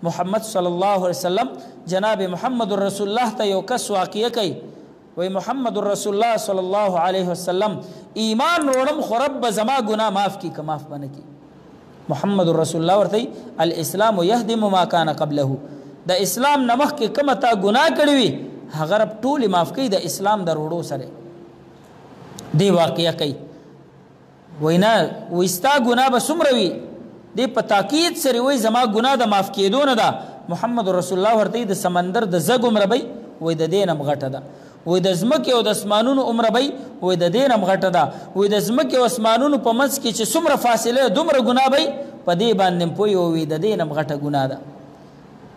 محمد صلی الله علیه وسلم جناب محمد رسول الله ته یو کس واقعه کوي وی محمد رسول الله صلی الله علیه وسلم ایمان روړم خو رب زما ګناه معاف کی که معاف بنه کی محمد رسول الله ورته الاسلام يهدم ما كان قبله د اسلام نمخ کې کومه تا ګناه کړی وي هغه رب ټول معاف کوي د اسلام د روړو سره دی واقعه کوي وینا وستا ګناه به څومره وي دی په تاکید سره وای زما ګناه د معاف کېدو نه ده محمد رسول الله ورته د سمندر د زګ عمر بی وای د دینم غټه ده وای د زمکه او د اسمانونو عمر بی وای د دینم غټه ده وای د زمکه او اسمانونو په منځ کې چې څومره فاصله دومره ګناه بی په دې باندې پوي وای د دینم غټه ګناه ده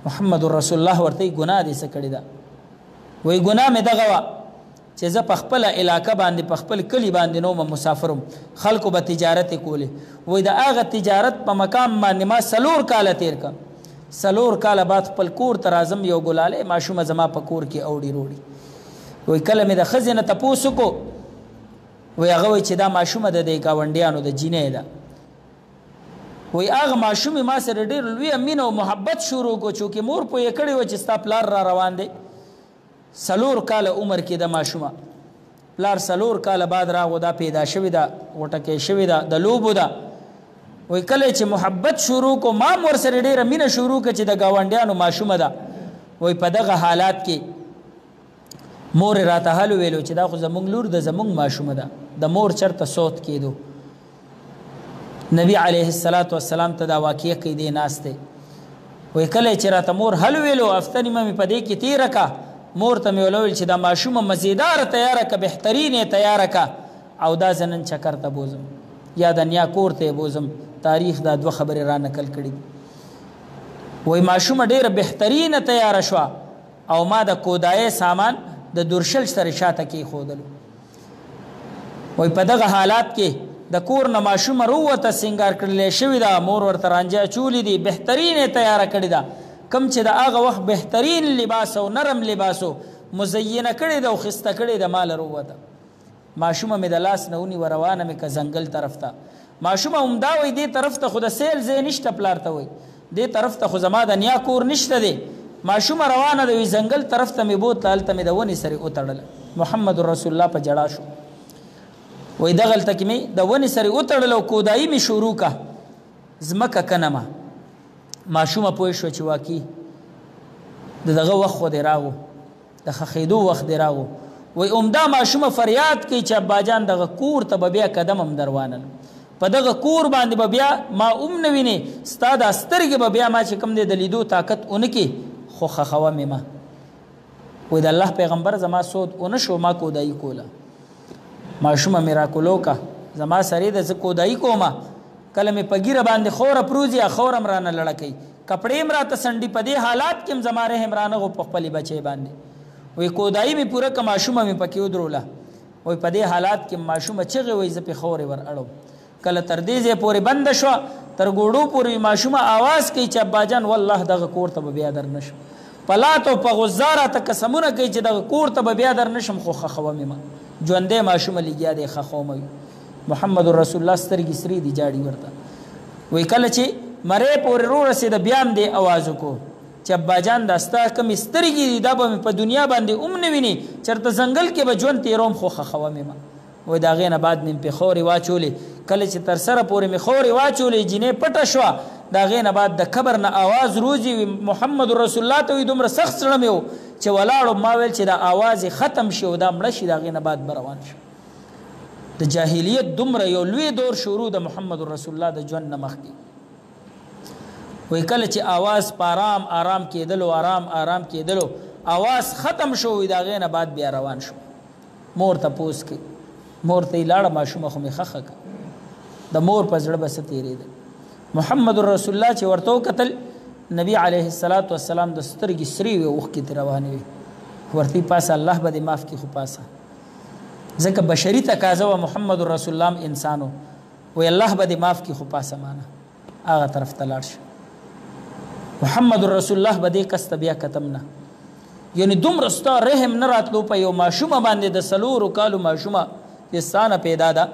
محمد رسول الله ورته ګناه دې څه کړی ده وای ګناه مې دغه وا چې زه په خپل علاقه باندې په خپل کلی باندې نو مسافرم خلکو به تجارت کوله وای د هغه تجارت په مقام باندې ما سلور کاله تیر کا سلور کاله بعد خپل کور ته راځم یو ګلاله ماشومه زما په کور کې اوړي روړي وای کله مې د خزینه تپوسو کو وای هغه وای چې دا ماشومه د دې گاونډیانو د جینې ده وای هغه ماشومه ما سره ډېر لوی مینه او محبت شروع کو چې مور په یې کړي و چې ستا پلار را روان دی سلور کال عمر کې د ماشومه پلار سلور کال بعد راغو دا پیدا شوی دا وټکه شوی دا د لوبو دا وای کله چې محبت شروع کو ما ور سره ډیره مینه شروع ک چې د گاونډیانو ماشومه دا وای په دغه حالات کې مور راته حل ویلو چې دا خو زمونږ لور د زمونږ ماشومه ده د مور چرته صوت کېدو نبی علیه الصلاۃ والسلام ته دا واقعه کې دی ناشته وای کله چې راته مور حل ویلو افتنی مې په دې کې تیر کا مور ته مې ولول چې دا ماشومه مزیدار تیار کا بهترین تیار کا او دا زنن چکر ته بوزم یا د نیا کور ته بوزم تاریخ دا دوه خبره را نقل کړي وای ماشومه ډیره بهترین تیار شو او ما د کودای سامان د درشل سره شاته کې خودل وای په دغه حالات کې د کور نه ماشومه روته سنگار کړل شوی دا مور ورته رانجا چولې دي بهترین تیار کړی دا کم چې د هغه وخت بهترین لباس او نرم لباسو مزینه کړي دا او خسته کړي د مال وروته ماشومه مې د لاس نه ونی روانه مې که ځنګل طرف ته ماشومه همدا وای دې طرف ته خو د سیل ځای نشته پلار ته وای دې طرف ته خو زما د نیا کور نشته دی ماشومه روانه دی ځنګل طرف ته مې بوتله هلته مې د ونې سره وتړله محمد رسول الله په جړا شو وای دغلته کې مې د ونې سره وتړله او کودایي مې شروع کا ځمکه کنمه ماشومه پوه شو چې واقعي دغه وخت خو دی راغو د خخېدو وخت دی راغو وای عمده ماشومه فریاد کوي چې اباجان دغه کور ته به بیا قدم هم دروانل په دغه کور باندې به بیا ما نه ویني ستا د سترګې به بیا ما چې کوم دی د لیدو طاقت اونکي خو خخوه مې ما وای د الله پیغمبر زما سود اونه شو ما کودایي کوله ماشومه مې راکولو کا زما سره د کودایي کومه کله مې پګیره باندې خوره پروزي خورم رانه لړکې کپڑے مراته سنډي په دې حالات کې زماره همرانه غو په خپل بچي باندې وای کودایي مې پوره ک ماشومه مې پکې ودروله وای په دې حالات کې ماشومه چغه وای ز په خوري ور اړو کله تر دې ځې پورې بند شو تر ګوډو پورې ماشومه आवाज کوي چې اباجان والله دغه کور ته بیا در نشم پلاتو په غزاره ته قسمونه کوي چې دغه کور ته بیا در نشم خو خخوه مې ژوندې ماشومه لګیا دی خخومه محمد رسول الله سترګې سری دی جاړي ورته وای کله چې مړې پورې رو رسید بیا هم دی आवाज کو چې اباجان داستا کم سترګې دا به په دنیا باندې نه ویني چرته ځنګل کې به ژوند تیروم خو خخوه مې وای دا غینه بعد مې په خوري واچولې کله چې تر سره پورې مې خوري واچولې جنې پټه شو دا غینه بعد د قبر نه आवाज روزي محمد رسول الله ته دومره سخت سره مې چې ولاړو ما ویل چې دا आवाज ختم شي او دا مړ شي دا غینه بعد روان شي د جاهلیت دومره یو لوی دور شروع د محمد رسول الله د ژوند نه مخکې وای کله چې आवाज پارام آرام کېدلو آرام کېدلو आवाज ختم شو دا غینه بعد بیا روان شو مور ته پوس کې مور ته لاړه ماشومه خو مې خخه د مور په زړه بس تیرېده محمد رسول الله چې ورته قتل نبی علیه الصلاۃ والسلام د سترګې سری وخت کې روانې وي ورته پاسه الله به معاف کی خو پاسه ځکه بشری تقاضا و محمد رسول الله انسانو وی الله به معاف کی خو پاسه معنا هغه طرف ته لاړ شي محمد رسول الله به دې کس بیا ختمنا یعنی دومره ستا رحم نه راتلو په یو ماشومه باندې د سلور کالو ماشومه انسان پیدا ده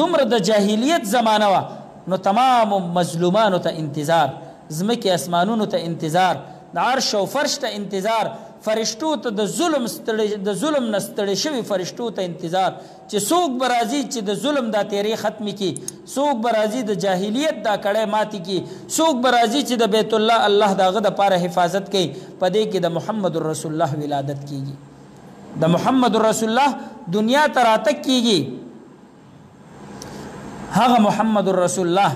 دومره د جاهلیت زمانه وا نو تمام مظلومانو ته انتظار زمکې اسمانونو ته انتظار د عرش او فرش ته انتظار فرشتو ته د ظلم نه ستړي شوي فرشتو ته انتظار چې څوک به راځي چې د ظلم دا تیرې ختمې کړي څوک به راځي د جاهلیت دا کړی ماتې کړي څوک به راځي چې د بیت الله د هغه دپاره حفاظت کوي په دې کې د محمد رسول الله ولادت کیږي د محمد رسول الله دنیا ته راتګ کیږي هغه محمد رسول الله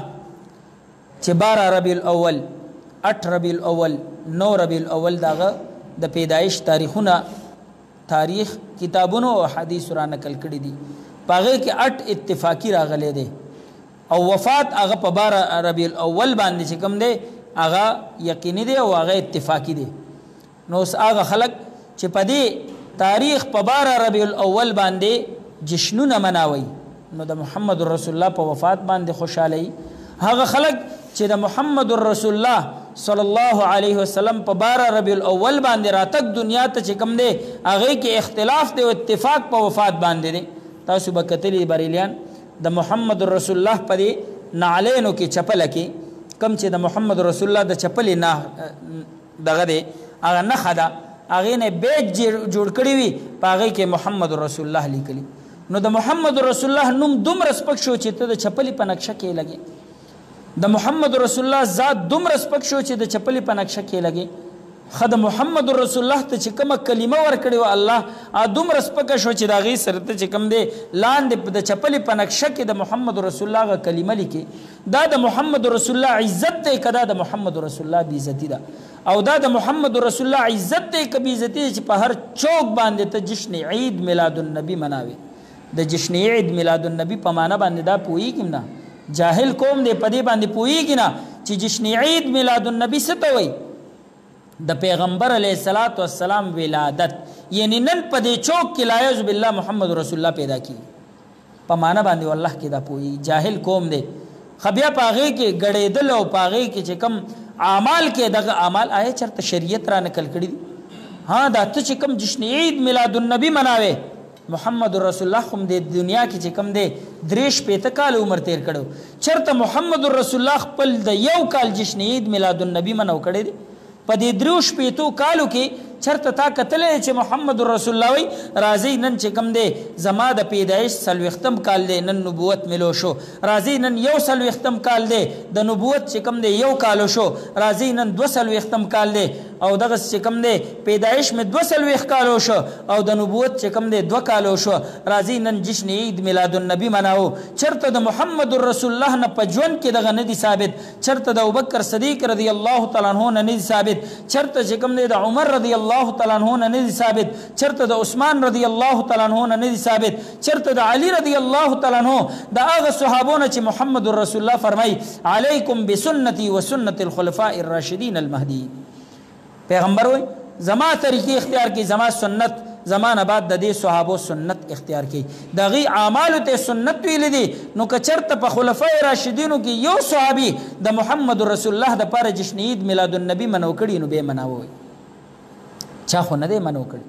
چې 12 ربیع الاول 8 ربیع الاول 9 ربیع الاول داغه د پیدایش تاریخونه تاریخ کتابونو او حدیث را نقل کړي دي پاغه کې 8 اتفاقی راغلي دي او وفات هغه په 12 ربیع الاول باندې چې کوم دی هغه یقیني دی او هغه اتفاقی دی نو هغه خلق چې په دې تاریخ په 12 ربیع الاول باندې جشنونه مناوي نو د محمد رسول الله په وفات باندې خوشالي هغه خلق چې د محمد رسول الله صلی الله علیه وسلم په 12 ربیع الاول باندې راتک دنیا ته چې کوم دی هغه کې اختلاف دی او اتفاق په وفات باندې دی تاسو به کتلی بریلیان د محمد رسول الله په نعلینو کې چپل کې کم چې د محمد رسول الله د چپلې نه دغه دی هغه نه خدا هغه نه بیج جوړ کړی وي پاغه کې محمد رسول الله لیکلی نو د محمد رسول الله نوم دومره سپک شو چې ته د چپلې په نقشه کې لګي د محمد رسول الله ذات دومره سپک شو چې د چپلې په نقشه کې لګي خد محمد رسول الله ته چې کومه کلمه ورکړي و الله ا دومره سپک شو چې دا غي سره ته چې کوم دی لاندې د چپلې په نقشه کې د محمد رسول الله غ کلمه لیکي دا د محمد رسول الله عزت ته کدا د محمد رسول الله بی عزتی ده او دا د محمد رسول الله عزت ته کبي عزتی چې په هر چوک باندې ته جشن عید میلاد النبی مناوي د جشن عید میلاد النبی په معنا باندې دا پوېږم نه جاهل قوم دې په دې باندې پوېږي نه چې جشن عید میلاد النبی څه ته وایي د پیغمبر علیه الصلاۃ والسلام ولادت یعنی نن په دې چوک کې لایز بالله محمد رسول الله پیدا کی په معنا باندې والله کې دا پوي جاهل قوم دی خبیا پاغه کې غړېدل او پاغه کې چې کم اعمال کې دغه اعمال آیا چرته شریعت را نقل کړی ها دا ته چې کم جشن عید میلاد النبی مناوي محمد رسول الله هم د دنیا کې چې کم دی 3 کال عمر تیر کړو چرته محمد رسول الله خپل د یو کال جشن عید میلاد النبی منو کړی دی په دې 3 کالو کې چرته تا کتلې چې محمد رسول الله وي راځي نن چې کم دی زما د پیدایش سلوختم کال دی نن نبوت ملو شو راځي نن یو سلوختم کال دی د نبوت چې کم دی یو کالو شو راځي نن 2 سلوختم کال دی او دغه چې کم دی پیدایش مې 2 سلوخ کالو شو او د نبوت چې کم دی 2 کالو شو راځي نن جشن عید میلاد النبی مناو چرته د محمد رسول الله نه پجون کې دغه نه دي ثابت چرته د ابوبکر صدیق رضی الله تعالی عنہ نه دي ثابت چرته چې کم دی د عمر رضی الله تعالی عنہ نه دي ثابت چرته د عثمان رضی الله تعالی عنہ نه دي ثابت چرته د علی رضی الله تعالی عنہ د هغه صحابونه چې محمد رسول الله فرمای علیکم بسنتی وسنت الخلفاء الراشدین المهدیین پیغمبر وای زما طریقې اختیار کی زما سنت زمانه بعد د دې صحابو سنت اختیار کی دغه اعمال ته سنت ویل دي نو کچرته په خلفای راشدینو کې یو صحابي د محمد رسول الله د پاره جشن عید میلاد النبی منو کړي نو به مناوي چا خو نه دی منو کړي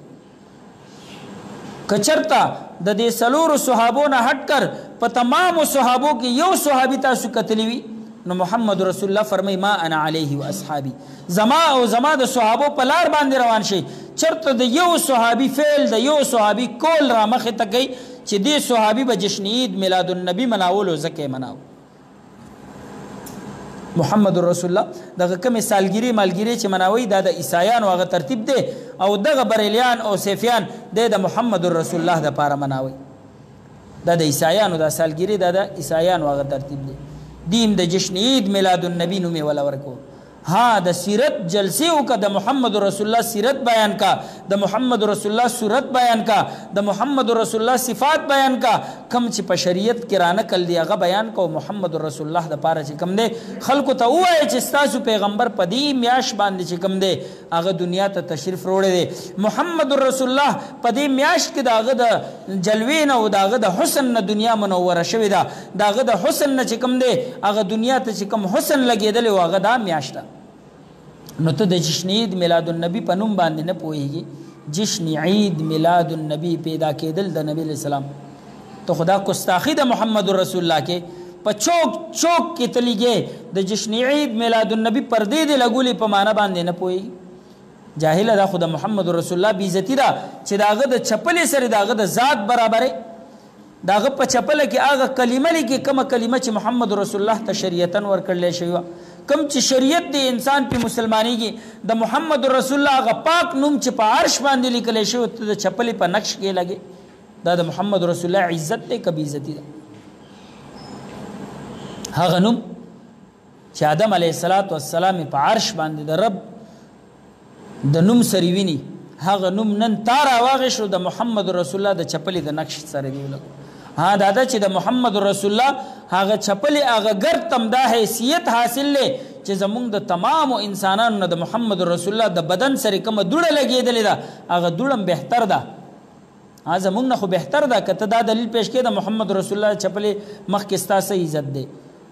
کچرته د دې سلور صحابو نه هټ کر په تمام صحابو کې یو صحابي تاسو کتلی وي نو محمد رسول الله فرمای ما انا علیه و اصحابی زما او زما د صحابو په لار باندې روان شي چرته د یو صحابي فعل د یو صحابي کول را مخه تکي چې دې صحابي به جشن عید میلاد النبی مناولو زکه مناو محمد رسول الله دغه کوم سالګری مالګری چې مناوي دا د عیسایان او هغه ترتیب دی او دغه بریلیان او سیفیان د محمد رسول الله د پاره مناوي دا د عیسایانو د سالګری دا د عیسایان او هغه ترتیب دی دیم د جشن عید میلاد النبی نومه ولا ورکو ها د سیرت جلسه او د محمد رسول الله سیرت بیان کا د محمد رسول الله صورت بیان کا د محمد رسول الله صفات بیان کا کم چې په شریعت کې رانه کل دی هغه بیان کو محمد رسول الله د پاره چې کم دی خلکو ته وایي چې تاسو پیغمبر پدی میاش باندې چې کم دی هغه دنیا ته تشریف وروړي دی محمد رسول الله پدی میاش کې داغه د جلوین او داغه د حسن نه دنیا منوره شوې ده داغه د حسن نه چې کم دی هغه دنیا ته چې کم حسن لګیدل او هغه دا میاشته نو ته د جشن عید میلاد النبی په نوم باندې نه پوهیږي جشن عید میلاد النبی پیدا کېدل د نبی اسلام ته خدا ګستاخی د محمد رسول الله کې په چوک چوک کې تلیږي د جشن عید میلاد النبی پردې دې لګولې په معنا باندې نه پوي جاهل دا خو د محمد رسول الله بی عزتی دا چې داغه د چپلې سره داغه د ذات برابرې داغه په چپل کې هغه کلمه لیکي کومه کلمه چې محمد رسول الله ته شریعتن ورکړل شوی کم چې شریعت دی انسان په مسلمانېږي د محمد رسول الله هغه پاک نوم چې په عرش باندې لیکل شوی ته د چپلې په نقش کې لګي دا د محمد رسول الله عزت دی کبي عزت دی هغه نوم چې آدم علیه السلام په عرش باندې د رب د نوم سره ویني هغه نوم نن تار واغې شو د محمد رسول الله د چپلې د نقش سره دی ولګ ها دا چې د محمد رسول الله هغه چپلې هغه ګر تم دا حیثیت حاصل لې چې زمونږ د تمام انسانانو نه د محمد رسول الله د بدن سره کومه دوړه لګېدلې ده هغه دوړم بهتر ده ها زمونږ نه خو بهتر ده کته دا دلیل پیش کړي د محمد رسول الله چپلې مخکې ستاسو عزت دی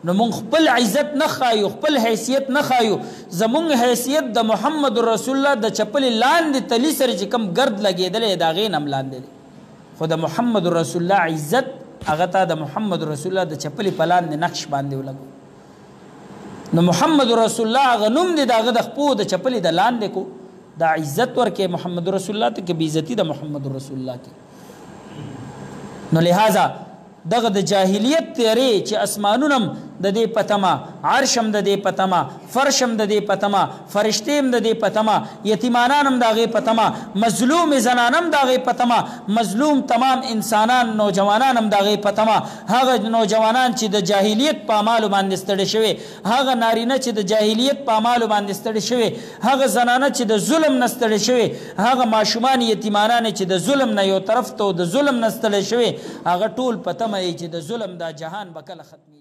نو مونږ خپل عزت نه خایو خپل حیثیت نه خایو زمونږ حیثیت د محمد رسول الله د چپلې لاندې تلی سره چې کم ګرد لګېدلې د هغې نه هم لاندې دی خو د محمد رسول الله عزت هغه ته د محمد رسول الله د چپلې په لاندې نقش باندې ولګو نو محمد رسول الله هغه نوم دی د هغه د خپو د چپلې د لاندې کو دا عزت ورکې محمد رسول الله ته کې بې عزتي د محمد رسول الله کې نو لہذا دغه د جاهلیت تیرې چې اسمانونم د دې پتما عرشم د دې پتما فرشم د دې پتما فرشتیم د دې پتما یتیمانانم د هغې پتما مظلوم زنانم د هغې پتما مظلوم تمام انسانان نوجوانانم د هغې پتما هغه نوجوانان چې د جاهلیت په اعمالو باندې ستړي شوي هغه نارینه چې د جاهلیت په اعمالو باندې ستړي شوي هغه زنانه چې د ظلم نه ستړي شوي هغه ماشومان یتیمانان چې د ظلم نه یو طرف ته د ظلم نه ستړي شوي هغه ټول پتمه چې د ظلم دا جهان به کله ختم